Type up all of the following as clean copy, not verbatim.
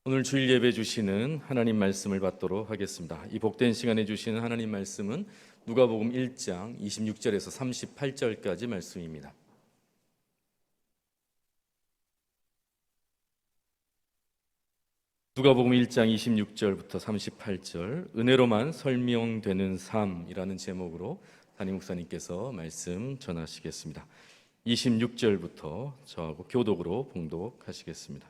오늘 주일 예배 주시는 하나님 말씀을 받도록 하겠습니다. 이 복된 시간에 주시는 하나님 말씀은 누가복음 1장 26절에서 38절까지 말씀입니다. 누가복음 1장 26절부터 38절, 은혜로만 설명되는 삶이라는 제목으로 담임 목사님께서 말씀 전하시겠습니다. 26절부터 저하고 교독으로 봉독하시겠습니다.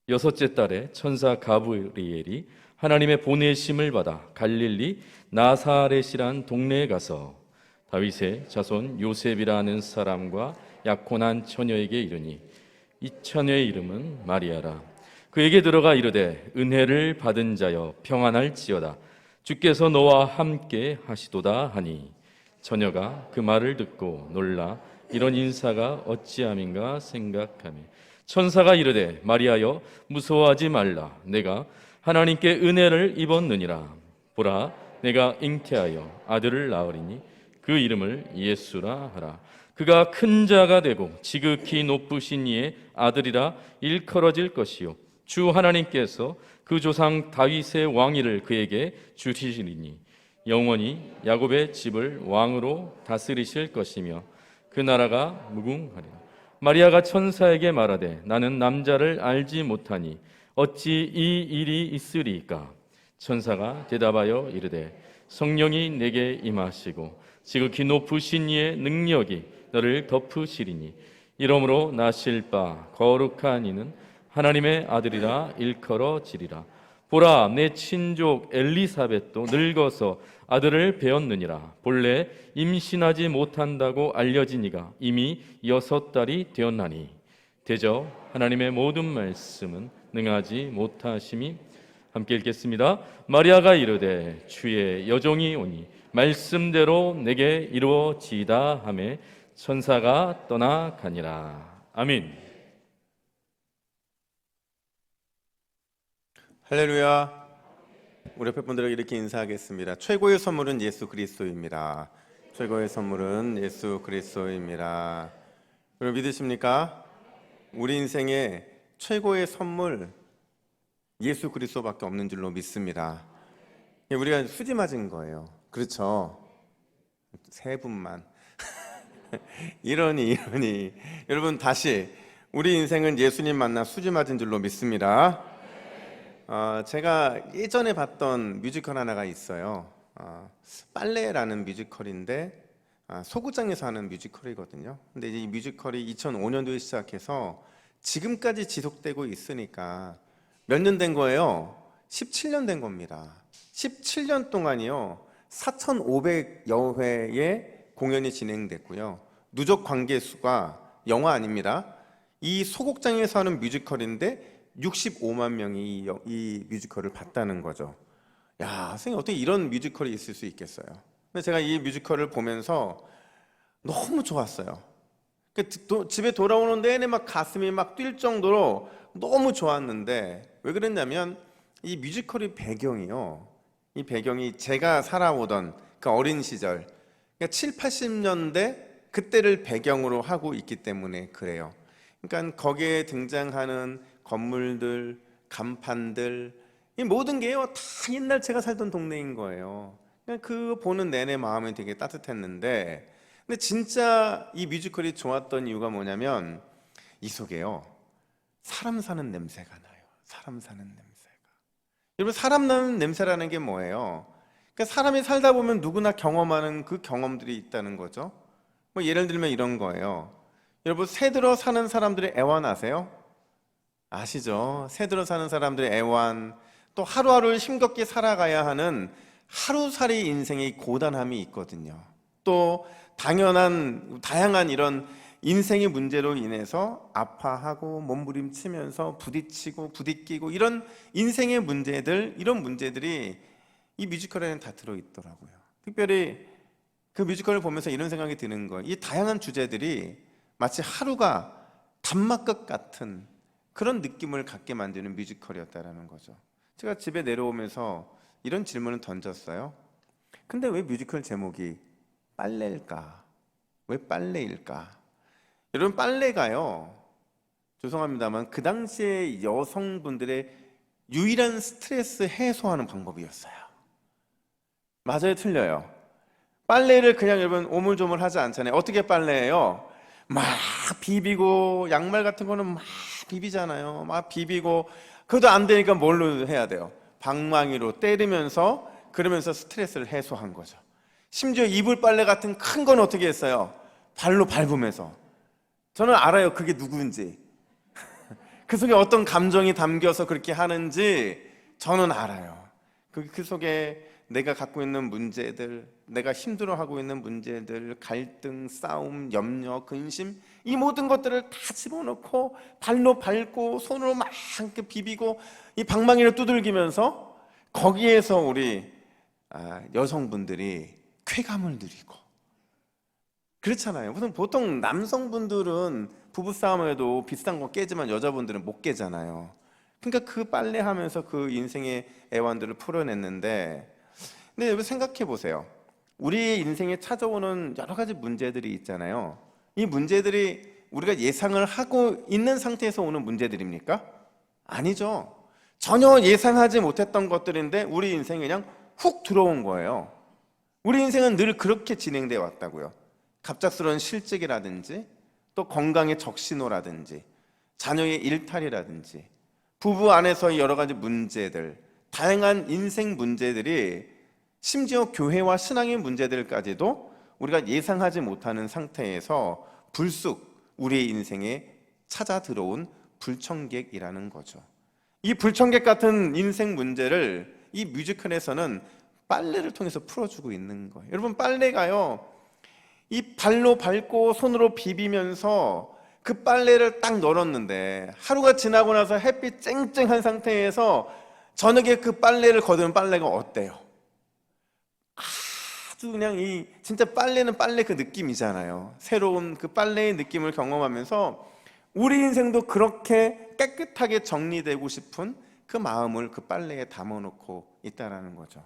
여섯째 달에 천사 가브리엘이 하나님의 보내심을 받아 갈릴리 나사렛이란 동네에 가서 다윗의 자손 요셉이라는 사람과 약혼한 처녀에게 이르니 이 처녀의 이름은 마리아라. 그에게 들어가 이르되 은혜를 받은 자여 평안할지어다. 주께서 너와 함께 하시도다 하니 처녀가 그 말을 듣고 놀라 이런 인사가 어찌함인가 생각하며 천사가 이르되 마리아여 무서워하지 말라. 내가 하나님께 은혜를 입었느니라. 보라 내가 잉태하여 아들을 낳으리니 그 이름을 예수라 하라. 그가 큰 자가 되고 지극히 높으신 이의 아들이라 일컬어질 것이요 주 하나님께서 그 조상 다윗의 왕위를 그에게 주시리니 영원히 야곱의 집을 왕으로 다스리실 것이며 그 나라가 무궁하리라. 마리아가 천사에게 말하되 나는 남자를 알지 못하니 어찌 이 일이 있으리이까. 천사가 대답하여 이르되 성령이 내게 임하시고 지극히 높으신 이의 능력이 너를 덮으시리니 이러므로 나실 바 거룩한 이는 하나님의 아들이라 일컬어지리라. 보라 내 친족 엘리사벳도 늙어서 아들을 배었느니라. 본래 임신하지 못한다고 알려지니가 이미 6달이 되었나니 대저 하나님의 모든 말씀은 능하지 못하심이. 함께 읽겠습니다. 마리아가 이르되 주의 여종이 오니 말씀대로 내게 이루어지이다 하매 천사가 떠나가니라. 아멘. 할렐루야. 우리 옆에 분들에게 이렇게 인사하겠습니다. 최고의 선물은 예수 그리스도입니다. 최고의 선물은 예수 그리스도입니다. 여러분 믿으십니까? 우리 인생의 최고의 선물 예수 그리스도밖에 없는 줄로 믿습니다. 우리가 수지 맞은 거예요. 그렇죠? 세 분만 이러니 여러분 다시 우리 인생은 예수님 만나 수지 맞은 줄로 믿습니다. 제가 예전에 봤던 뮤지컬 하나가 있어요. 빨레라는 뮤지컬인데 소극장에서 하는 뮤지컬이거든요. 근데 이 뮤지컬이 2005년도에 시작해서 지금까지 지속되고 있으니까 몇 년 된 거예요? 17년 된 겁니다. 17년 동안이요 4,500여 회의 공연이 진행됐고요. 누적 관객 수가 영화 아닙니다. 이 소극장에서 하는 뮤지컬인데 65만 명이 이 뮤지컬을 봤다는 거죠. 야, 선생님 어떻게 이런 뮤지컬이 있을 수 있겠어요? 근데 제가 이 뮤지컬을 보면서 너무 좋았어요. 집에 돌아오는 내내 막 가슴이 막 뛸 정도로 너무 좋았는데 왜 그랬냐면 이 뮤지컬의 배경이요. 이 배경이 제가 살아오던 그 어린 시절, 그러니까 7, 80년대 그때를 배경으로 하고 있기 때문에 그래요. 그러니까 거기에 등장하는 건물들, 간판들, 이 모든 게요 다 옛날 제가 살던 동네인 거예요. 그 보는 내내 마음이 되게 따뜻했는데, 근데 진짜 이 뮤지컬이 좋았던 이유가 뭐냐면 이 속에요 사람 사는 냄새가 나요. 사람 사는 냄새가. 여러분 사람 나는 냄새라는 게 뭐예요? 그러니까 사람이 살다 보면 누구나 경험하는 그 경험들이 있다는 거죠. 뭐 예를 들면 이런 거예요. 여러분 새 들어 사는 사람들의 애환 아세요? 아시죠? 새 들어 사는 사람들의 애환, 또 하루하루를 힘겹게 살아가야 하는 하루살이 인생의 고단함이 있거든요. 또 다양한 이런 인생의 문제로 인해서 아파하고 몸부림치면서 부딪히고 부딪히고 이런 인생의 문제들, 이런 문제들이 이 뮤지컬에는 다 들어있더라고요. 특별히 그 뮤지컬을 보면서 이런 생각이 드는 거예요. 이 다양한 주제들이 마치 하루가 단막극 같은 그런 느낌을 갖게 만드는 뮤지컬이었다는 거죠. 제가 집에 내려오면서 이런 질문을 던졌어요. 근데 왜 뮤지컬 제목이 빨래일까? 왜 빨래일까? 여러분 빨래가요 죄송합니다만 그 당시에 여성분들의 유일한 스트레스 해소하는 방법이었어요. 맞아요, 틀려요? 빨래를 그냥 여러분 오물조물 하지 않잖아요. 어떻게 빨래해요? 막 비비고, 양말 같은 거는 막 비비잖아요. 막 비비고, 그것도 안 되니까 뭘로 해야 돼요? 방망이로 때리면서, 그러면서 스트레스를 해소한 거죠. 심지어 이불 빨래 같은 큰 건 어떻게 했어요? 발로 밟으면서. 저는 알아요, 그게 누구인지. 그 속에 어떤 감정이 담겨서 그렇게 하는지 저는 알아요. 그 속에 내가 갖고 있는 문제들, 내가 힘들어하고 있는 문제들, 갈등, 싸움, 염려, 근심, 이 모든 것들을 다 집어넣고 발로 밟고 손으로 막 이렇게 비비고 이 방망이를 두들기면서 거기에서 우리 여성분들이 쾌감을 누리고, 그렇잖아요. 보통 남성분들은 부부싸움에도 비슷한 거 깨지만 여자분들은 못 깨잖아요. 그러니까 그 빨래하면서 그 인생의 애환들을 풀어냈는데, 근데 여러분 생각해 보세요. 우리의 인생에 찾아오는 여러 가지 문제들이 있잖아요. 이 문제들이 우리가 예상을 하고 있는 상태에서 오는 문제들입니까? 아니죠. 전혀 예상하지 못했던 것들인데 우리 인생에 그냥 훅 들어온 거예요. 우리 인생은 늘 그렇게 진행되어 왔다고요. 갑작스러운 실직이라든지, 또 건강의 적신호라든지, 자녀의 일탈이라든지, 부부 안에서의 여러 가지 문제들, 다양한 인생 문제들이, 심지어 교회와 신앙의 문제들까지도 우리가 예상하지 못하는 상태에서 불쑥 우리의 인생에 찾아 들어온 불청객이라는 거죠. 이 불청객 같은 인생 문제를 이 뮤지컬에서는 빨래를 통해서 풀어주고 있는 거예요. 여러분, 빨래가요, 이 발로 밟고 손으로 비비면서 그 빨래를 딱 널었는데, 하루가 지나고 나서 햇빛 쨍쨍한 상태에서 저녁에 그 빨래를 거두는 빨래가 어때요? 아주 그냥 진짜 빨래는 빨래 그 느낌이잖아요. 새로운 그 빨래의 느낌을 경험하면서 우리 인생도 그렇게 깨끗하게 정리되고 싶은 그 마음을 그 빨래에 담아놓고 있다라는 거죠.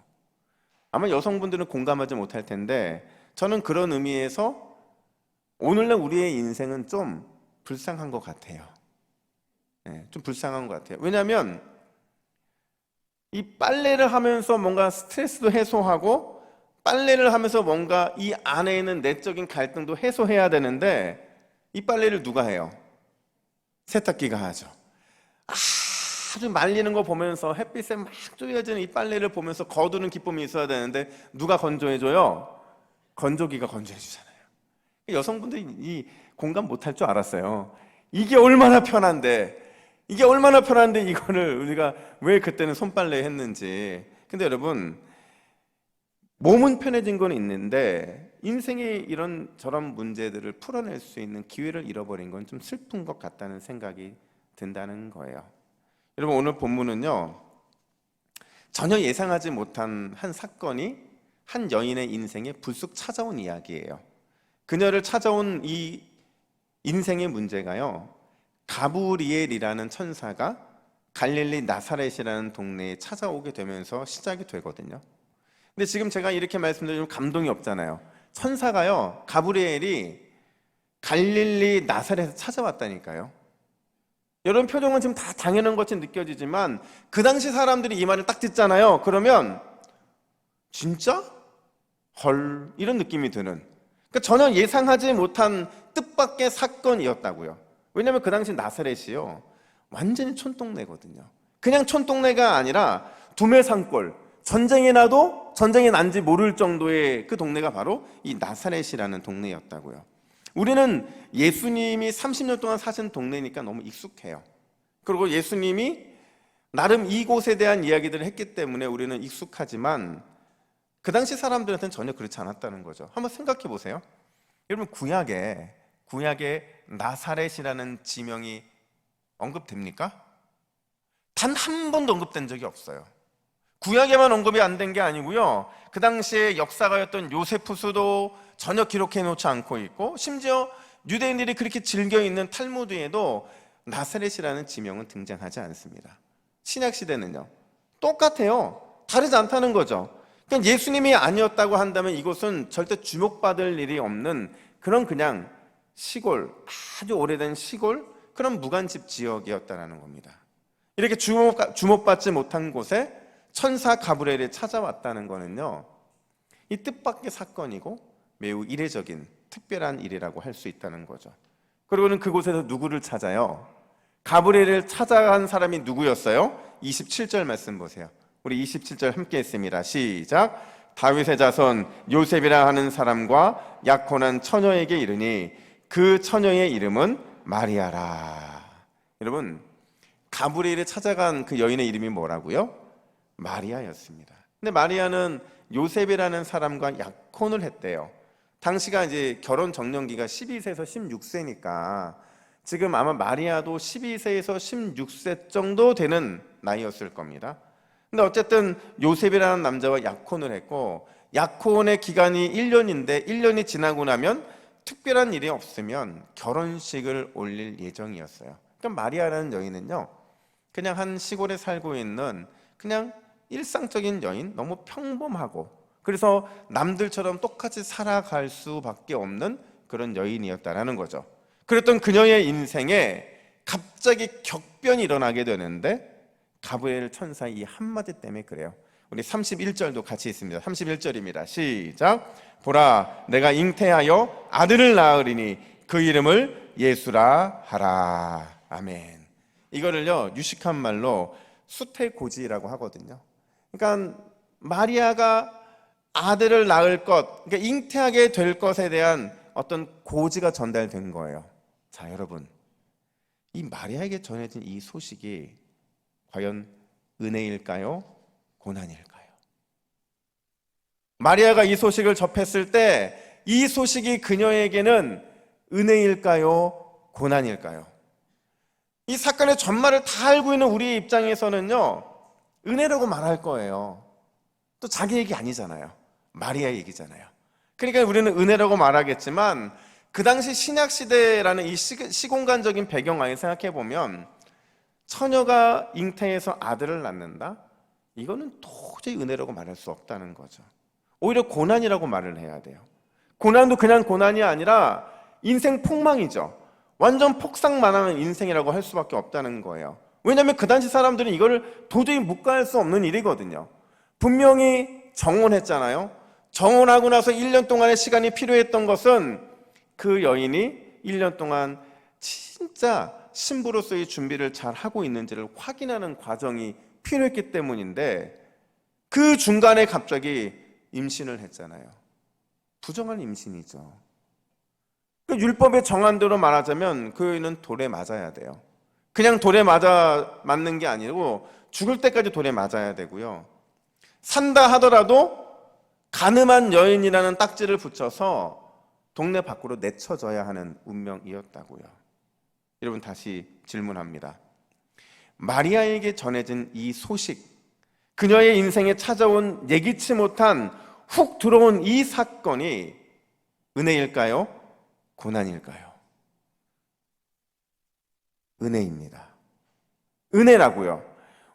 아마 여성분들은 공감하지 못할 텐데, 저는 그런 의미에서 오늘날 우리의 인생은 좀 불쌍한 것 같아요. 좀 불쌍한 것 같아요. 왜냐하면 이 빨래를 하면서 뭔가 스트레스도 해소하고, 빨래를 하면서 뭔가 이 안에 있는 내적인 갈등도 해소해야 되는데, 이 빨래를 누가 해요? 세탁기가 하죠. 아주 말리는 거 보면서 햇빛에 막 쪼여지는 이 빨래를 보면서 거두는 기쁨이 있어야 되는데 누가 건조해줘요? 건조기가 건조해주잖아요. 여성분들이 이 공감 못할 줄 알았어요. 이게 얼마나 편한데 이거를 우리가 왜 그때는 손빨래 했는지. 근데 여러분, 몸은 편해진 건 있는데 인생의 이런 저런 문제들을 풀어낼 수 있는 기회를 잃어버린 건 좀 슬픈 것 같다는 생각이 든다는 거예요. 여러분, 오늘 본문은요, 전혀 예상하지 못한 한 사건이 한 여인의 인생에 불쑥 찾아온 이야기예요. 그녀를 찾아온 이 인생의 문제가요, 가브리엘이라는 천사가 갈릴리 나사렛이라는 동네에 찾아오게 되면서 시작이 되거든요. 근데 지금 제가 이렇게 말씀드리면 감동이 없잖아요. 천사가요, 가브리엘이 갈릴리 나사렛에서 찾아왔다니까요. 여러분, 표정은 지금 다 당연한 것처럼 느껴지지만 그 당시 사람들이 이 말을 딱 듣잖아요. 그러면 진짜? 헐, 이런 느낌이 드는, 그러니까 전혀 예상하지 못한 뜻밖의 사건이었다고요. 왜냐하면 그 당시 나사렛이요, 완전히 촌동네거든요. 그냥 촌동네가 아니라 두메산골, 전쟁이 나도 전쟁이 난지 모를 정도의 그 동네가 바로 이 나사렛이라는 동네였다고요. 우리는 예수님이 30년 동안 사신 동네니까 너무 익숙해요. 그리고 예수님이 나름 이곳에 대한 이야기들을 했기 때문에 우리는 익숙하지만 그 당시 사람들한테는 전혀 그렇지 않았다는 거죠. 한번 생각해 보세요. 여러분, 구약에 나사렛이라는 지명이 언급됩니까? 단 한 번도 언급된 적이 없어요. 구약에만 언급이 안 된 게 아니고요, 그 당시에 역사가였던 요세푸스도 전혀 기록해 놓지 않고 있고, 심지어 유대인들이 그렇게 즐겨 있는 탈무드에도 나사렛이라는 지명은 등장하지 않습니다. 신약 시대는요, 똑같아요. 다르지 않다는 거죠. 그러니까 예수님이 아니었다고 한다면 이곳은 절대 주목받을 일이 없는 그런 그냥 시골, 아주 오래된 시골, 그런 무간집 지역이었다는 겁니다. 이렇게 주목받지 못한 곳에 천사 가브리엘이 찾아왔다는 거는요, 이 뜻밖의 사건이고 매우 이례적인 특별한 일이라고 할 수 있다는 거죠. 그리고는 그곳에서 누구를 찾아요? 가브리엘을 찾아간 사람이 누구였어요? 27절 말씀 보세요. 우리 27절 함께 했습니다. 시작. 다윗의 자손 요셉이라 하는 사람과 약혼한 처녀에게 이르니 그 처녀의 이름은 마리아라. 여러분, 가브리엘이 찾아간 그 여인의 이름이 뭐라고요? 마리아였습니다. 근데 마리아는 요셉이라는 사람과 약혼을 했대요. 당시가 이제 결혼 적령기가 12세에서 16세니까 지금 아마 마리아도 12세에서 16세 정도 되는 나이였을 겁니다. 근데 어쨌든 요셉이라는 남자와 약혼을 했고, 약혼의 기간이 1년인데 1년이 지나고 나면 특별한 일이 없으면 결혼식을 올릴 예정이었어요. 그러니까 마리아라는 여인은요, 그냥 한 시골에 살고 있는 그냥 일상적인 여인, 너무 평범하고 그래서 남들처럼 똑같이 살아갈 수밖에 없는 그런 여인이었다라는 거죠. 그랬던 그녀의 인생에 갑자기 격변이 일어나게 되는데 가브리엘 천사의 이 한마디 때문에 그래요. 우리 31절도 같이 있습니다. 31절입니다. 시작. 보라, 내가 잉태하여 아들을 낳으리니 그 이름을 예수라 하라. 아멘. 이거를요, 유식한 말로 수태고지라고 하거든요. 그러니까 마리아가 아들을 낳을 것, 그러니까 잉태하게 될 것에 대한 어떤 고지가 전달된 거예요. 자, 여러분, 이 마리아에게 전해진 이 소식이 과연 은혜일까요? 고난일까요? 마리아가 이 소식을 접했을 때 이 소식이 그녀에게는 은혜일까요? 고난일까요? 이 사건의 전말을 다 알고 있는 우리 입장에서는요, 은혜라고 말할 거예요. 또 자기 얘기 아니잖아요. 마리아 얘기잖아요. 그러니까 우리는 은혜라고 말하겠지만 그 당시 신약시대라는 이 시공간적인 배경 안에 생각해 보면 처녀가 잉태해서 아들을 낳는다? 이거는 도저히 은혜라고 말할 수 없다는 거죠. 오히려 고난이라고 말을 해야 돼요. 고난도 그냥 고난이 아니라 인생 폭망이죠. 완전 폭삭만한 인생이라고 할 수밖에 없다는 거예요. 왜냐하면 그 당시 사람들은 이거를 도저히 묵과할 수 없는 일이거든요. 분명히 정혼했잖아요. 정혼하고 나서 1년 동안의 시간이 필요했던 것은 그 여인이 1년 동안 진짜 신부로서의 준비를 잘 하고 있는지를 확인하는 과정이 필요했기 때문인데 그 중간에 갑자기 임신을 했잖아요. 부정한 임신이죠. 그 율법의 정한대로 말하자면 그 여인은 돌에 맞아야 돼요. 그냥 돌에 맞는 게 아니고 죽을 때까지 돌에 맞아야 되고요. 산다 하더라도 가늠한 여인이라는 딱지를 붙여서 동네 밖으로 내쳐져야 하는 운명이었다고요. 여러분, 다시 질문합니다. 마리아에게 전해진 이 소식, 그녀의 인생에 찾아온 예기치 못한 훅 들어온 이 사건이 은혜일까요? 고난일까요? 은혜입니다. 은혜라고요.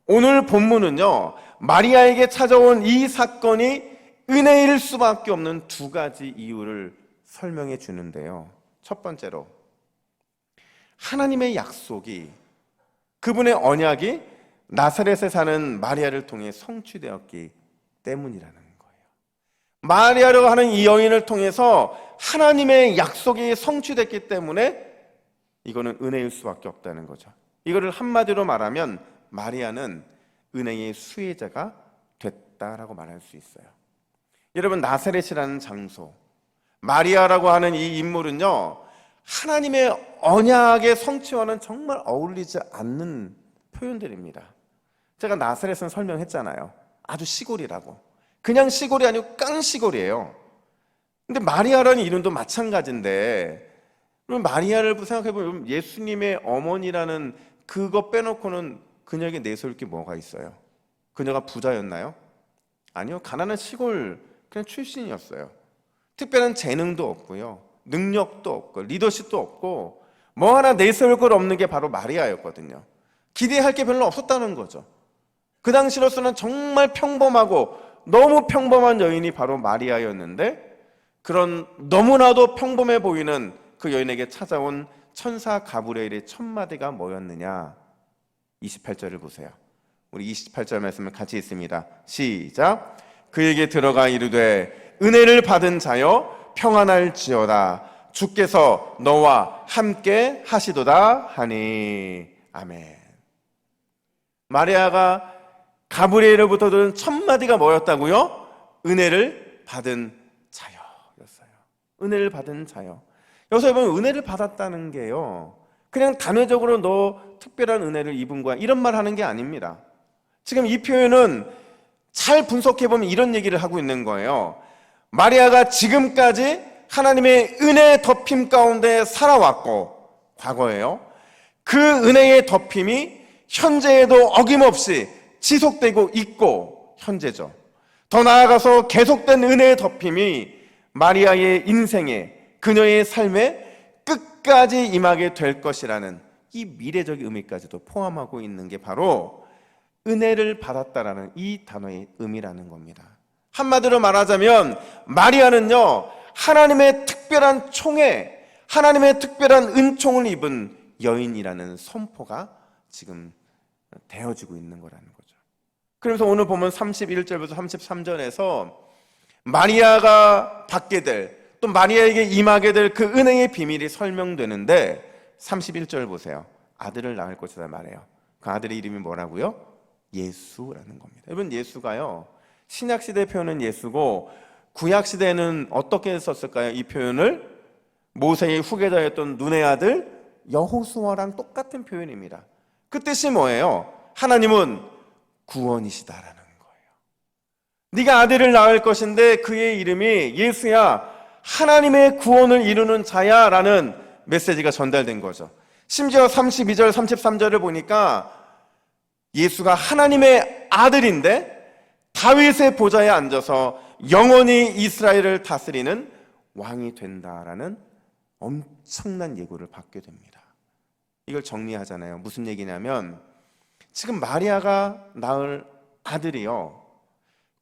오늘 본문은요, 마리아에게 찾아온 이 사건이 은혜일 수밖에 없는 두 가지 이유를 설명해 주는데요. 첫 번째로, 하나님의 약속이, 그분의 언약이 나사렛에 사는 마리아를 통해 성취되었기 때문이라는 거예요. 마리아라고 하는 이 여인을 통해서 하나님의 약속이 성취됐기 때문에 이거는 은혜일 수밖에 없다는 거죠. 이거를 한마디로 말하면 마리아는 은혜의 수혜자가 됐다라고 말할 수 있어요. 여러분, 나사렛이라는 장소, 마리아라고 하는 이 인물은요, 하나님의 언약의 성취와는 정말 어울리지 않는 표현들입니다. 제가 나사렛은 설명했잖아요. 아주 시골이라고. 그냥 시골이 아니고 깡시골이에요. 근데 마리아라는 이름도 마찬가지인데, 그럼 마리아를 생각해보면 예수님의 어머니라는 그거 빼놓고는 그녀에게 내세울 게 뭐가 있어요? 그녀가 부자였나요? 아니요. 가난한 시골 그냥 출신이었어요. 특별한 재능도 없고요, 능력도 없고 리더십도 없고 뭐 하나 내세울 것 없는 게 바로 마리아였거든요. 기대할 게 별로 없었다는 거죠. 그 당시로서는 정말 평범하고 너무 평범한 여인이 바로 마리아였는데, 그런 너무나도 평범해 보이는 그 여인에게 찾아온 천사 가브리엘의 1000마디가 뭐였느냐? 28절을 보세요. 우리 28절 말씀을 같이 읽습니다. 시작. 그에게 들어가 이르되 은혜를 받은 자여 평안할지어다. 주께서 너와 함께 하시도다 하니. 아멘. 마리아가 가브리엘로부터 들은 1000마디가 뭐였다고요? 은혜를 받은 자여였어요. 은혜를 받은 자여. 여기서 여러분, 은혜를 받았다는 게요, 그냥 단회적으로 너 특별한 은혜를 입은 거야 이런 말 하는 게 아닙니다. 지금 이 표현은 잘 분석해보면 이런 얘기를 하고 있는 거예요. 마리아가 지금까지 하나님의 은혜의 덮임 가운데 살아왔고, 과거에요, 그 은혜의 덮임이 현재에도 어김없이 지속되고 있고, 현재죠. 더 나아가서 계속된 은혜의 덮임이 마리아의 인생에, 그녀의 삶에 끝까지 임하게 될 것이라는 이 미래적 의미까지도 포함하고 있는 게 바로 은혜를 받았다라는 이 단어의 의미라는 겁니다. 한마디로 말하자면 마리아는요, 하나님의 특별한 총에, 하나님의 특별한 은총을 입은 여인이라는 선포가 지금 되어지고 있는 거라는 거죠. 그래서 오늘 보면 31절부터 33절에서 마리아가 받게 될, 또 마리아에게 임하게 될 그 은혜의 비밀이 설명되는데 31절 보세요. 아들을 낳을 것이다 말해요. 그 아들의 이름이 뭐라고요? 예수라는 겁니다. 여러분, 예수가요, 신약시대 표현은 예수고 구약시대에는 어떻게 썼을까요? 이 표현을 모세의 후계자였던 눈의 아들 여호수아랑 똑같은 표현입니다. 그 뜻이 뭐예요? 하나님은 구원이시다라는 거예요. 네가 아들을 낳을 것인데 그의 이름이 예수야, 하나님의 구원을 이루는 자야 라는 메시지가 전달된 거죠. 심지어 32절 33절을 보니까 예수가 하나님의 아들인데 다윗의 보좌에 앉아서 영원히 이스라엘을 다스리는 왕이 된다라는 엄청난 예고를 받게 됩니다. 이걸 정리하잖아요. 무슨 얘기냐면 지금 마리아가 낳을 아들이요,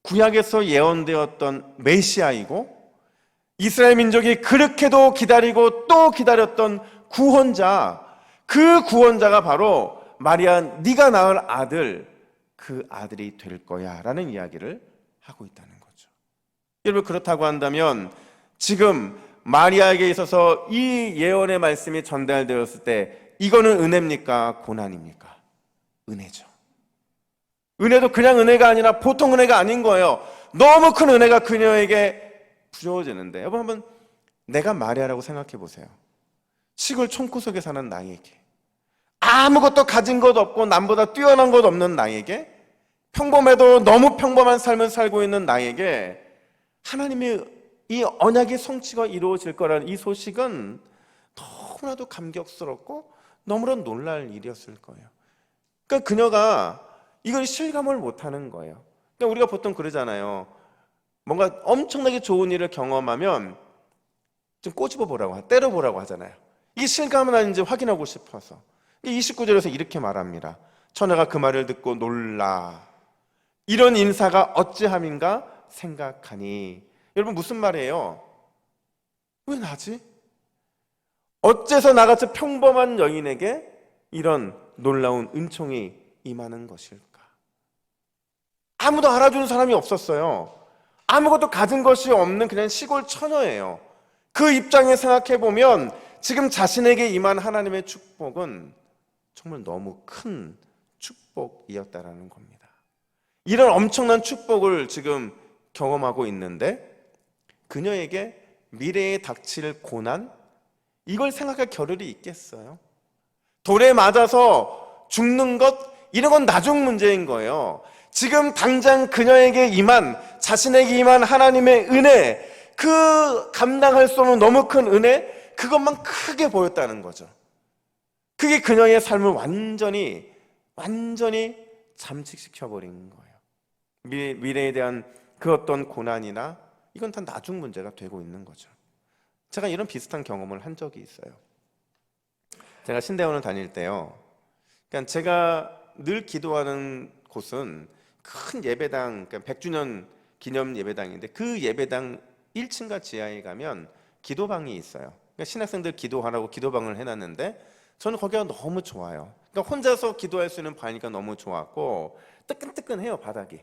구약에서 예언되었던 메시아이고 이스라엘 민족이 그렇게도 기다리고 또 기다렸던 구원자, 그 구원자가 바로 마리아, 네가 낳을 아들, 그 아들이 될 거야 라는 이야기를 하고 있다는 거죠. 여러분, 그렇다고 한다면 지금 마리아에게 있어서 이 예언의 말씀이 전달되었을 때 이거는 은혜입니까? 고난입니까? 은혜죠. 은혜도 그냥 은혜가 아니라 보통 은혜가 아닌 거예요. 너무 큰 은혜가 그녀에게 부어지는데, 여러분 한번 내가 마리아라고 생각해 보세요. 시골 총구석에 사는 나에게, 아무것도 가진 것 없고 남보다 뛰어난 것 없는 나에게, 평범해도 너무 평범한 삶을 살고 있는 나에게 하나님의 이 언약의 성취가 이루어질 거라는 이 소식은 너무나도 감격스럽고 너무나 놀랄 일이었을 거예요. 그러니까 그녀가 이걸 실감을 못하는 거예요. 그러니까 우리가 보통 그러잖아요. 뭔가 엄청나게 좋은 일을 경험하면 좀 꼬집어 보라고, 때려 보라고 하잖아요. 이게 실감은 아닌지 확인하고 싶어서. 29절에서 이렇게 말합니다. 처녀가 그 말을 듣고 놀라 이런 인사가 어찌함인가 생각하니. 여러분, 무슨 말이에요? 왜 나지? 어째서 나같이 평범한 여인에게 이런 놀라운 은총이 임하는 것일까? 아무도 알아주는 사람이 없었어요. 아무것도 가진 것이 없는 그냥 시골 처녀예요. 그 입장에 생각해보면 지금 자신에게 임한 하나님의 축복은 정말 너무 큰 축복이었다라는 겁니다. 이런 엄청난 축복을 지금 경험하고 있는데 그녀에게 미래에 닥칠 고난, 이걸 생각할 겨를이 있겠어요? 돌에 맞아서 죽는 것, 이런 건 나중 문제인 거예요. 지금 당장 그녀에게 임한, 자신에게 임한 하나님의 은혜, 그 감당할 수 없는 너무 큰 은혜, 그것만 크게 보였다는 거죠. 그게 그녀의 삶을 완전히 잠식시켜버린 거예요. 미래에 대한 그 어떤 고난이나 이건 다 나중 문제가 되고 있는 거죠. 제가 이런 비슷한 경험을 한 적이 있어요. 제가 신대원을 다닐 때요, 그러니까 제가 늘 기도하는 곳은 큰 예배당, 그러니까 100주년 기념 예배당인데 그 예배당 1층과 지하에 가면 기도방이 있어요. 그러니까 신학생들 기도하라고 기도방을 해놨는데 저는 거기가 너무 좋아요. 그러니까 혼자서 기도할 수 있는 방이니까 너무 좋았고 뜨끈뜨끈해요, 바닥이.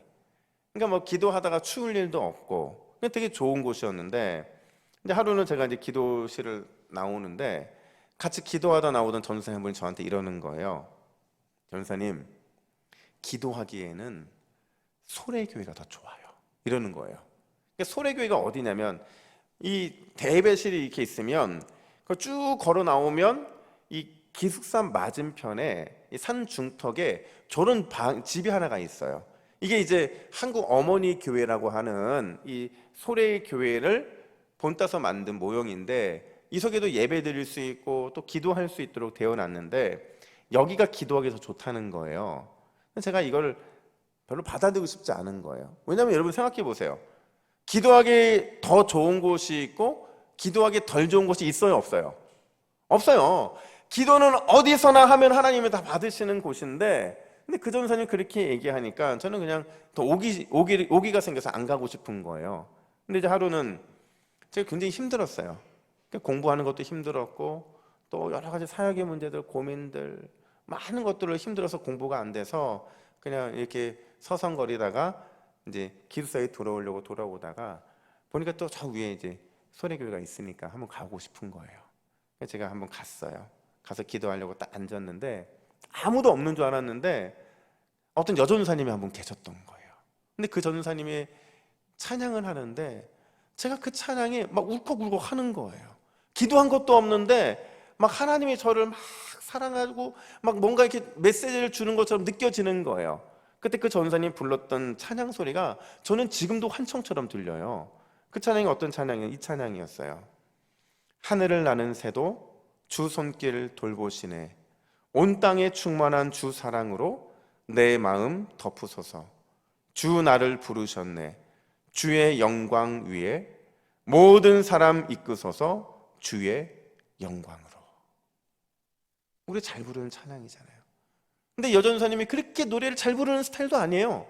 그러니까 뭐 기도하다가 추울 일도 없고 되게 좋은 곳이었는데, 근데 하루는 제가 이제 기도실을 나오는데 같이 기도하다 나오던 전도사님 한 분이 저한테 이러는 거예요. 전도사님, 기도하기에는 소래교회가 더 좋아요. 이러는 거예요. 그러니까 소래교회가 어디냐면 이 대배실이 이렇게 있으면 쭉 걸어 나오면 이 기숙사 맞은편에 이 산 중턱에 저런 집이 하나가 있어요. 이게 이제 한국 어머니 교회라고 하는 이 소래 교회를 본따서 만든 모형인데, 이 속에도 예배 드릴 수 있고 또 기도할 수 있도록 되어놨는데 여기가 기도하기 더 좋다는 거예요. 제가 이걸 별로 받아들이고 싶지 않은 거예요. 왜냐하면 여러분 생각해 보세요. 기도하기 더 좋은 곳이 있고 기도하기 덜 좋은 곳이 있어요, 없어요? 없어요. 기도는 어디서나 하면 하나님이 다 받으시는 곳인데, 근데 그 전사님 그렇게 얘기하니까 저는 그냥 더 오기가 생겨서 안 가고 싶은 거예요. 근데 이제 하루는 제가 굉장히 힘들었어요. 공부하는 것도 힘들었고 또 여러 가지 사역의 문제들, 고민들, 많은 것들을 힘들어서 공부가 안 돼서 그냥 이렇게 서성거리다가 이제 기숙사에 돌아오려고 돌아오다가 보니까 또 저 위에 이제 소래교회가 있으니까 한번 가고 싶은 거예요. 그래서 제가 한번 갔어요. 가서 기도하려고 딱 앉았는데 아무도 없는 줄 알았는데 어떤 여전사님이 한 분 계셨던 거예요. 근데 그 전사님이 찬양을 하는데 제가 그 찬양에 막 울컥울컥 하는 거예요. 기도한 것도 없는데 막 하나님이 저를 막 사랑하고 막 뭔가 이렇게 메시지를 주는 것처럼 느껴지는 거예요. 그때 그 전사님 불렀던 찬양 소리가 저는 지금도 환청처럼 들려요. 그 찬양이 어떤 찬양이에요? 이 찬양이었어요. 하늘을 나는 새도 주 손길 돌보시네. 온 땅에 충만한 주 사랑으로 내 마음 덮으소서. 주 나를 부르셨네. 주의 영광 위에 모든 사람 이끄소서. 주의 영광으로. 우리 잘 부르는 찬양이잖아요. 근데 여전사님이 그렇게 노래를 잘 부르는 스타일도 아니에요.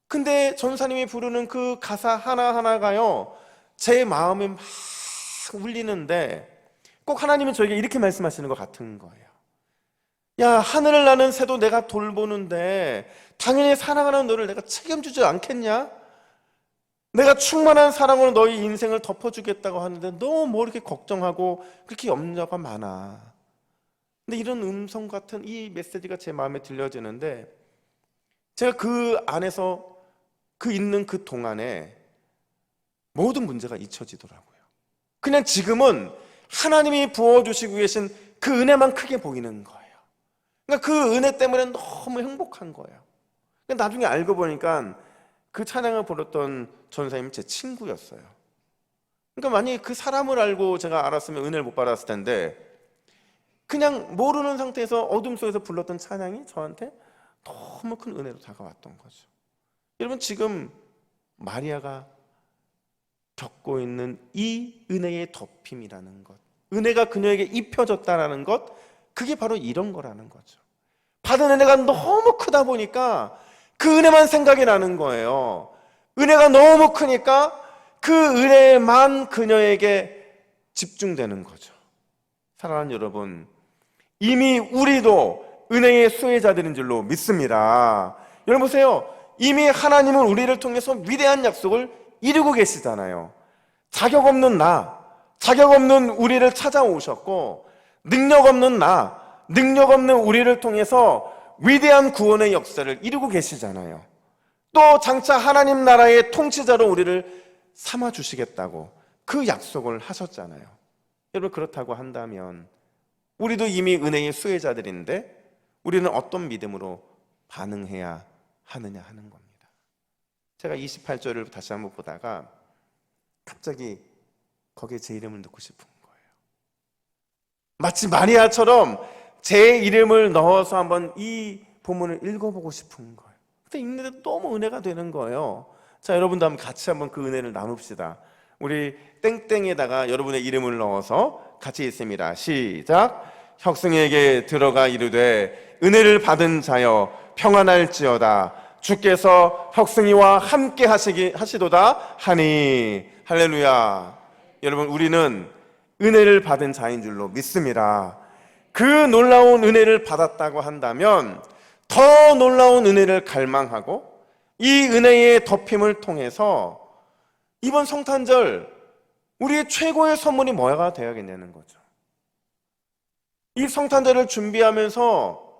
근데 전사님이 부르는 그 가사 하나하나가요, 제 마음에 막 울리는데 꼭 하나님은 저에게 이렇게 말씀하시는 것 같은 거예요. 야, 하늘을 나는 새도 내가 돌보는데 당연히 사랑하는 너를 내가 책임지지 않겠냐? 내가 충만한 사랑으로 너희 인생을 덮어주겠다고 하는데 너 뭐 이렇게 걱정하고 그렇게 염려가 많아. 근데 이런 음성 같은 이 메시지가 제 마음에 들려지는데 제가 그 안에서 있는 그 동안에 모든 문제가 잊혀지더라고요. 그냥 지금은 하나님이 부어주시고 계신 그 은혜만 크게 보이는 거예요. 그러니까 그 은혜 때문에 너무 행복한 거예요. 나중에 알고 보니까 그 찬양을 불렀던 전사님이 제 친구였어요. 그러니까 만약에 그 사람을 알고 제가 알았으면 은혜를 못 받았을 텐데 그냥 모르는 상태에서 어둠 속에서 불렀던 찬양이 저한테 너무 큰 은혜로 다가왔던 거죠. 여러분, 지금 마리아가 겪고 있는 이 은혜의 덮임이라는 것, 은혜가 그녀에게 입혀졌다라는 것, 그게 바로 이런 거라는 거죠. 받은 은혜가 너무 크다 보니까 그 은혜만 생각이 나는 거예요. 은혜가 너무 크니까 그 은혜만 그녀에게 집중되는 거죠. 사랑하는 여러분, 이미 우리도 은혜의 수혜자들인 줄로 믿습니다. 여러분 보세요. 이미 하나님은 우리를 통해서 위대한 약속을 이루고 계시잖아요. 자격 없는 자격 없는 우리를 찾아오셨고, 능력 없는 능력 없는 우리를 통해서 위대한 구원의 역사를 이루고 계시잖아요. 또 장차 하나님 나라의 통치자로 우리를 삼아주시겠다고 그 약속을 하셨잖아요. 여러분, 그렇다고 한다면 우리도 이미 은혜의 수혜자들인데 우리는 어떤 믿음으로 반응해야 하느냐 하는 겁니다. 제가 28절을 다시 한번 보다가 갑자기 거기에 제 이름을 넣고 싶은 거예요. 마치 마리아처럼 제 이름을 넣어서 한번 이 본문을 읽어보고 싶은 거예요. 근데 읽는데 너무 은혜가 되는 거예요. 자, 여러분도 한번 같이 한번 그 은혜를 나눕시다. 우리 땡땡에다가 여러분의 이름을 넣어서 같이 읽습니다. 시작. 혁승에게 들어가 이르되 은혜를 받은 자여 평안할지어다. 주께서 혁승이와 함께 하시도다 하니. 할렐루야. 여러분, 우리는 은혜를 받은 자인 줄로 믿습니다. 그 놀라운 은혜를 받았다고 한다면 더 놀라운 은혜를 갈망하고 이 은혜의 덮임을 통해서 이번 성탄절 우리의 최고의 선물이 뭐가 되어야겠냐는 거죠. 이 성탄절을 준비하면서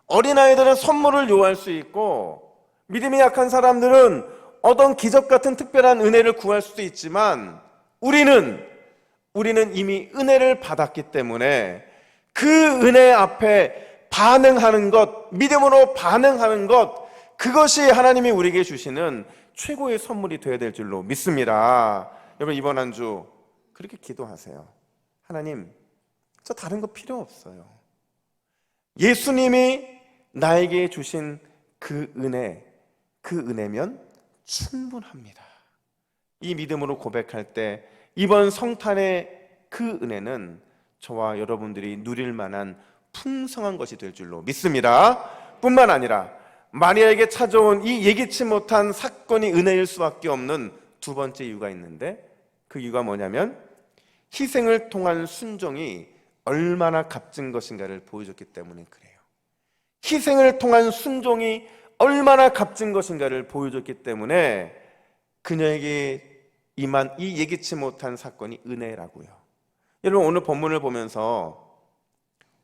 어린아이들은 선물을 요할 수 있고 믿음이 약한 사람들은 어떤 기적 같은 특별한 은혜를 구할 수도 있지만 우리는 이미 은혜를 받았기 때문에 그 은혜 앞에 반응하는 것, 믿음으로 반응하는 것, 그것이 하나님이 우리에게 주시는 최고의 선물이 되어야 될 줄로 믿습니다. 여러분, 이번 한 주 그렇게 기도하세요. 하나님, 저 다른 거 필요 없어요. 예수님이 나에게 주신 그 은혜면 충분합니다. 이 믿음으로 고백할 때 이번 성탄의 그 은혜는 저와 여러분들이 누릴 만한 풍성한 것이 될 줄로 믿습니다. 뿐만 아니라 마리아에게 찾아온 이 예기치 못한 사건이 은혜일 수밖에 없는 두 번째 이유가 있는데, 그 이유가 뭐냐면 희생을 통한 순종이 얼마나 값진 것인가를 보여줬기 때문에 그래요. 희생을 통한 순종이 얼마나 값진 것인가를 보여줬기 때문에 그녀에게 임한 이 예기치 못한 사건이 은혜라고요. 여러분, 오늘 본문을 보면서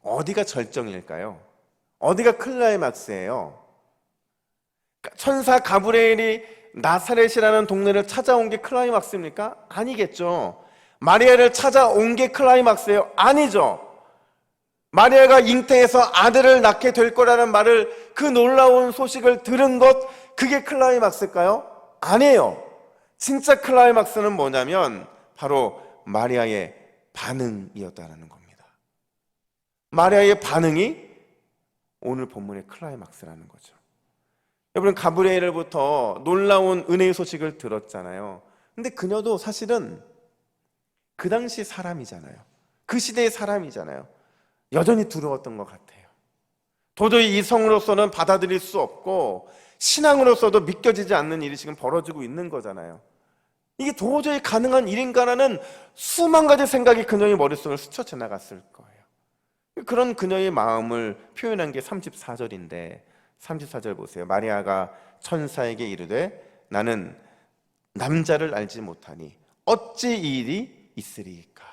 어디가 절정일까요? 어디가 클라이막스예요? 천사 가브리엘이 나사렛이라는 동네를 찾아온 게 클라이막스입니까? 아니겠죠. 마리아를 찾아온 게 클라이막스예요? 아니죠. 마리아가 잉태해서 아들을 낳게 될 거라는 말을, 그 놀라운 소식을 들은 것, 그게 클라이막스일까요? 아니에요. 진짜 클라이막스는 뭐냐면 바로 마리아의 반응이었다는 겁니다. 마리아의 반응이 오늘 본문의 클라이막스라는 거죠. 여러분, 가브리엘로부터 놀라운 은혜의 소식을 들었잖아요. 근데 그녀도 사실은 그 당시 사람이잖아요. 그 시대의 사람이잖아요. 여전히 두려웠던 것 같아요. 도저히 이성으로서는 받아들일 수 없고 신앙으로서도 믿겨지지 않는 일이 지금 벌어지고 있는 거잖아요. 이게 도저히 가능한 일인가라는 수만 가지 생각이 그녀의 머릿속을 스쳐 지나갔을 거예요. 그런 그녀의 마음을 표현한 게 34절인데 34절 보세요. 마리아가 천사에게 이르되 나는 남자를 알지 못하니 어찌 이 일이 있으리까.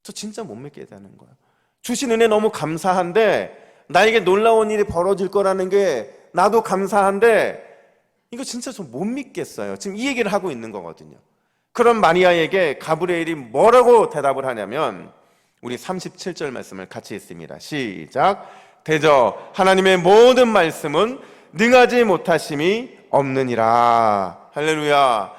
저 진짜 못 믿겠다는 거예요. 주신 은혜 너무 감사한데 나에게 놀라운 일이 벌어질 거라는 게 나도 감사한데 이거 진짜 좀 못 믿겠어요. 지금 이 얘기를 하고 있는 거거든요. 그런 마리아에게 가브리엘이 뭐라고 대답을 하냐면 우리 37절 말씀을 같이 읽습니다. 시작. 대저 하나님의 모든 말씀은 능하지 못하심이 없느니라. 할렐루야.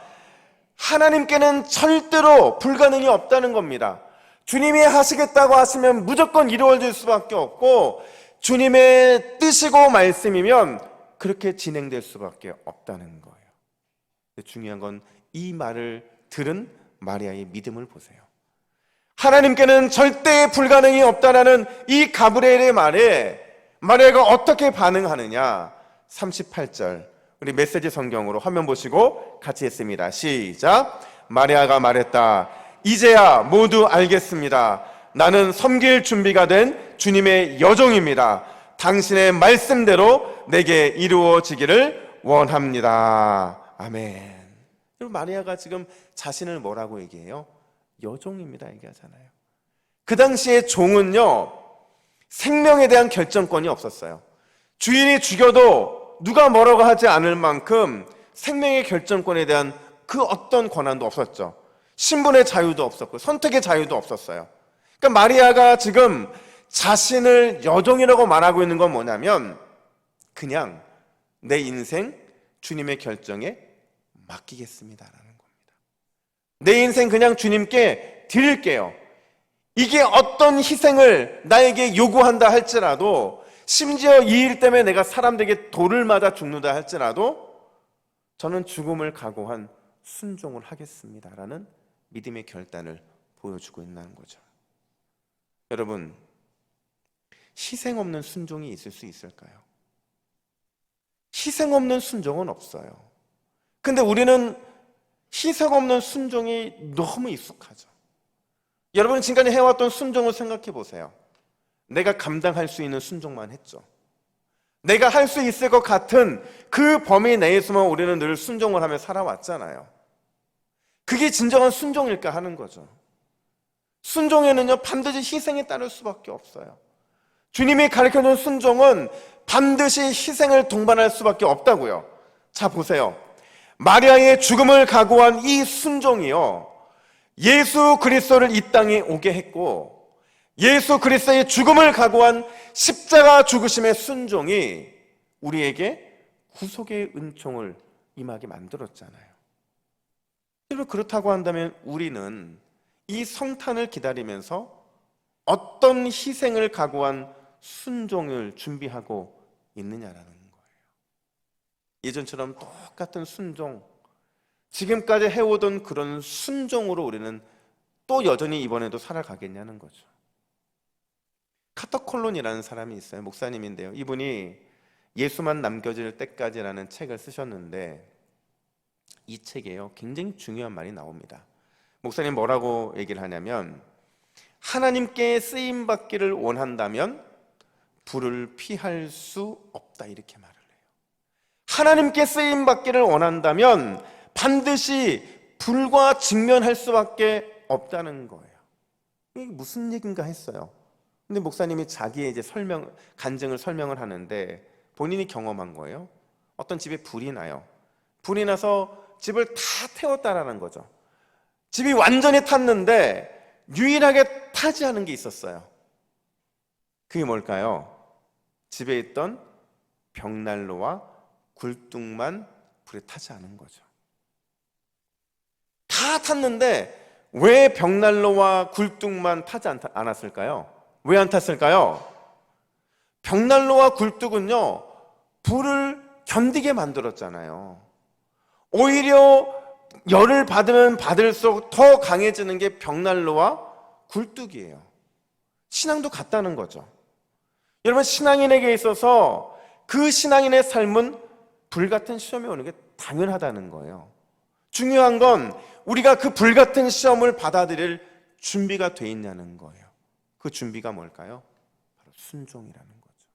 하나님께는 절대로 불가능이 없다는 겁니다. 주님이 하시겠다고 하시면 무조건 이루어질 수밖에 없고 주님의 뜻이고 말씀이면 그렇게 진행될 수밖에 없다는 거예요. 근데 중요한 건 이 말을 들은 마리아의 믿음을 보세요. 하나님께는 절대 불가능이 없다라는 이 가브리엘의 말에 마리아가 어떻게 반응하느냐. 38절 우리 메시지 성경으로 화면 보시고 같이 했습니다. 시작. 마리아가 말했다. 이제야 모두 알겠습니다. 나는 섬길 준비가 된 주님의 여종입니다. 당신의 말씀대로 내게 이루어지기를 원합니다. 아멘. 여러분, 마리아가 지금 자신을 뭐라고 얘기해요? 여종입니다 얘기하잖아요. 그 당시에 종은요 생명에 대한 결정권이 없었어요. 주인이 죽여도 누가 뭐라고 하지 않을 만큼 생명의 결정권에 대한 그 어떤 권한도 없었죠. 신분의 자유도 없었고 선택의 자유도 없었어요. 그러니까 마리아가 지금 자신을 여종이라고 말하고 있는 건 뭐냐면 그냥 내 인생 주님의 결정에 맡기겠습니다라는 겁니다. 내 인생 그냥 주님께 드릴게요. 이게 어떤 희생을 나에게 요구한다 할지라도, 심지어 이 일 때문에 내가 사람들에게 돌을 맞아 죽는다 할지라도 저는 죽음을 각오한 순종을 하겠습니다라는 믿음의 결단을 보여주고 있는 거죠. 여러분, 희생 없는 순종이 있을 수 있을까요? 희생 없는 순종은 없어요. 근데 우리는 희생 없는 순종이 너무 익숙하죠. 여러분 지금까지 해왔던 순종을 생각해 보세요. 내가 감당할 수 있는 순종만 했죠. 내가 할 수 있을 것 같은 그 범위 내에서만 우리는 늘 순종을 하며 살아왔잖아요. 그게 진정한 순종일까 하는 거죠. 순종에는요 반드시 희생이 따를 수밖에 없어요. 주님이 가르쳐준 순종은 반드시 희생을 동반할 수밖에 없다고요. 자 보세요. 마리아의 죽음을 각오한 이 순종이요, 예수 그리스도를 이 땅에 오게 했고, 예수 그리스도의 죽음을 각오한 십자가 죽으심의 순종이 우리에게 구속의 은총을 임하게 만들었잖아요. 여러분 그렇다고 한다면 우리는 이 성탄을 기다리면서 어떤 희생을 각오한 순종을 준비하고 있느냐라는 거예요. 예전처럼 똑같은 순종, 지금까지 해오던 그런 순종으로 우리는 또 여전히 이번에도 살아가겠냐는 거죠. 카터콜론이라는 사람이 있어요. 목사님인데요. 이분이 예수만 남겨질 때까지라는 책을 쓰셨는데 이 책에요 굉장히 중요한 말이 나옵니다. 목사님 뭐라고 얘기를 하냐면, 하나님께 쓰임받기를 원한다면 불을 피할 수 없다, 이렇게 말을 해요. 하나님께 쓰임받기를 원한다면 반드시 불과 직면할 수밖에 없다는 거예요. 이게 무슨 얘기인가 했어요. 근데 목사님이 자기의 이제 간증을 설명을 하는데 본인이 경험한 거예요. 어떤 집에 불이 나요. 불이 나서 집을 다 태웠다라는 거죠. 집이 완전히 탔는데 유일하게 타지 않은 게 있었어요. 그게 뭘까요? 집에 있던 벽난로와 굴뚝만 불에 타지 않은 거죠. 다 탔는데 왜 벽난로와 굴뚝만 타지 않았을까요? 왜 안 탔을까요? 벽난로와 굴뚝은요 불을 견디게 만들었잖아요. 오히려 열을 받으면 받을수록 더 강해지는 게 벽난로와 굴뚝이에요. 신앙도 같다는 거죠. 여러분 신앙인에게 있어서 그 신앙인의 삶은 불같은 시험이 오는 게 당연하다는 거예요. 중요한 건 우리가 그 불같은 시험을 받아들일 준비가 돼 있냐는 거예요. 그 준비가 뭘까요? 바로 순종이라는 거죠.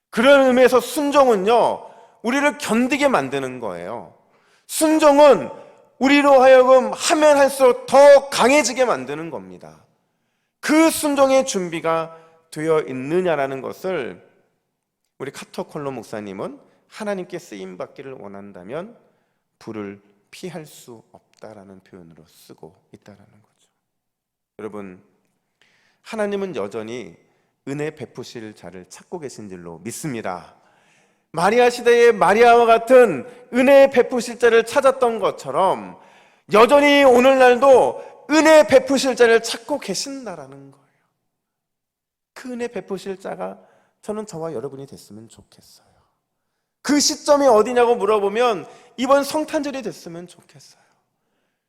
그런 의미에서 순종은요 우리를 견디게 만드는 거예요. 순종은 우리로 하여금 하면 할수록 더 강해지게 만드는 겁니다. 그 순종의 준비가 되어 있느냐라는 것을 우리 카터콜론 목사님은 하나님께 쓰임받기를 원한다면 불을 피할 수 없다라는 표현으로 쓰고 있다라는 거죠. 여러분 하나님은 여전히 은혜 베푸실 자를 찾고 계신 줄로 믿습니다. 마리아 시대의 마리아와 같은 은혜 베푸실 자를 찾았던 것처럼 여전히 오늘날도 은혜 베푸실 자를 찾고 계신다라는 거예요. 그 은혜 베푸실 자가 저는 저와 여러분이 됐으면 좋겠어요. 그 시점이 어디냐고 물어보면 이번 성탄절이 됐으면 좋겠어요.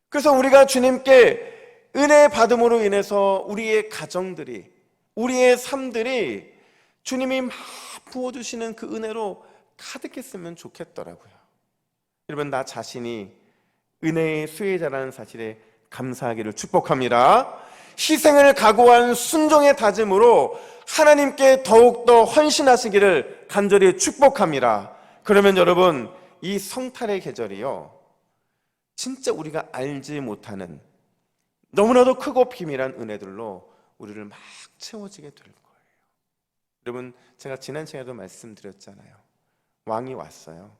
그래서 우리가 주님께 은혜 받음으로 인해서 우리의 가정들이, 우리의 삶들이 주님이 막 부어주시는 그 은혜로 가득했으면 좋겠더라고요. 여러분 나 자신이 은혜의 수혜자라는 사실에 감사하기를 축복합니다. 희생을 각오한 순종의 다짐으로 하나님께 더욱더 헌신하시기를 간절히 축복합니다. 그러면 여러분 이 성탄의 계절이요 진짜 우리가 알지 못하는 너무나도 크고 비밀한 은혜들로 우리를 막 채워지게 될 거예요. 여러분 제가 지난 시간에도 말씀드렸잖아요. 왕이 왔어요.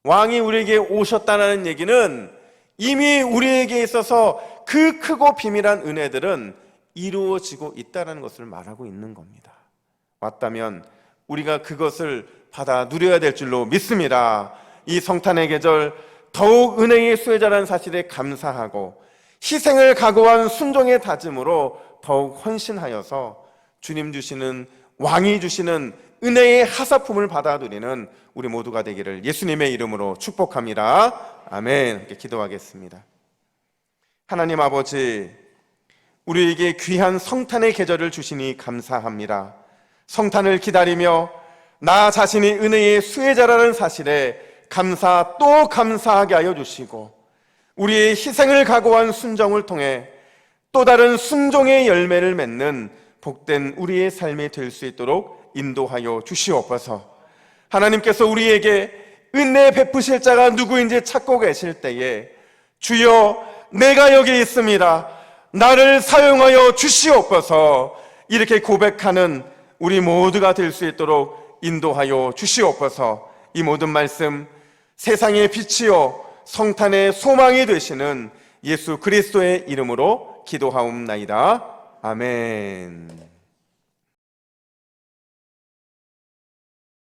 왕이 우리에게 오셨다는 얘기는 이미 우리에게 있어서 그 크고 비밀한 은혜들은 이루어지고 있다는 것을 말하고 있는 겁니다. 왔다면 우리가 그것을 받아 누려야 될 줄로 믿습니다. 이 성탄의 계절 더욱 은혜의 수혜자라는 사실에 감사하고 희생을 각오한 순종의 다짐으로 더욱 헌신하여서 주님 주시는, 왕이 주시는 은혜의 하사품을 받아 누리는 우리 모두가 되기를 예수님의 이름으로 축복합니다. 아멘. 함께 기도하겠습니다. 하나님 아버지, 우리에게 귀한 성탄의 계절을 주시니 감사합니다. 성탄을 기다리며 나 자신이 은혜의 수혜자라는 사실에 감사하게 하여 주시고 우리의 희생을 각오한 순종을 통해 또 다른 순종의 열매를 맺는 복된 우리의 삶이 될 수 있도록 인도하여 주시옵소서. 하나님께서 우리에게 은혜 베푸실 자가 누구인지 찾고 계실 때에 주여 내가 여기 있습니다, 나를 사용하여 주시옵소서, 이렇게 고백하는 우리 모두가 될 수 있도록 인도하여 주시옵소서. 이 모든 말씀 세상의 빛이요 성탄의 소망이 되시는 예수 그리스도의 이름으로 기도하옵나이다. 아멘.